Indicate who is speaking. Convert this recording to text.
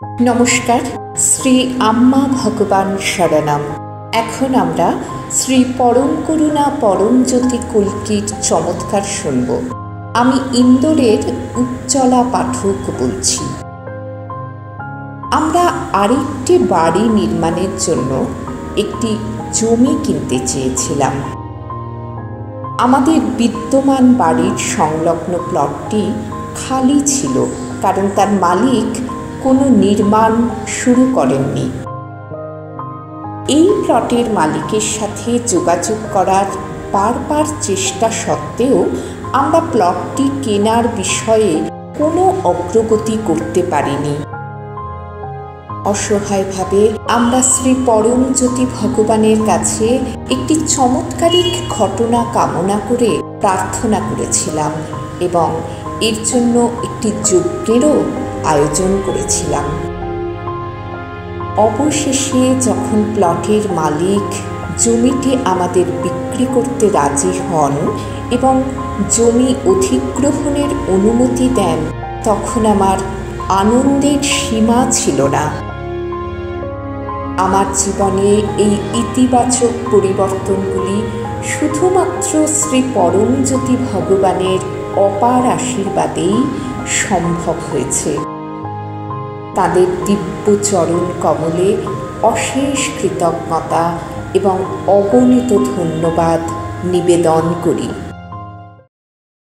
Speaker 1: নমস্কার। শ্রী আম্মা ভগবান শরণম। এখন আমরা শ্রী পরম করুণা পরমজ্যোতি কল্কির চমৎকার শুনব। আমি ইন্দোরের উজ্জ্বলা পাঠক বলছি। আমরা আরেকটি বাড়ি নির্মাণের জন্য একটি জমি কিনতে চেয়েছিলাম। আমাদের বিদ্যমান বাড়ির সংলগ্ন প্লটটি খালি ছিল, কারণ তার মালিক কোনো নির্মাণ শুরু করেননি। এই প্লটের মালিকের সাথে যোগাযোগ করার বারবার চেষ্টা সত্ত্বেও আমরা প্লটটি কেনার বিষয়ে কোনো অগ্রগতি করতে পারিনি। অসহায়ভাবে আমরা শ্রী পরমজ্যোতি ভগবানের কাছে একটি চমৎকারিক ঘটনা কামনা করে প্রার্থনা করেছিলাম এবং এর জন্য একটি যজ্ঞেরও আয়োজন করেছিলাম। অবশেষে যখন প্লটের মালিক জমিটি আমাদের বিক্রি করতে রাজি হন এবং জমি অধিগ্রহণের অনুমতি দেন, তখন আমার আনন্দের সীমা ছিল না। আমার জীবনে এই ইতিবাচক পরিবর্তনগুলি শুধুমাত্র শ্রী পরমজ্যোতি ভগবানের অপার আশীর্বাদেই সম্ভব হয়েছে। তাদের দিব্য চরণ কমলে অশেষ কৃতজ্ঞতা এবং অগণিত ধন্যবাদ নিবেদন করি।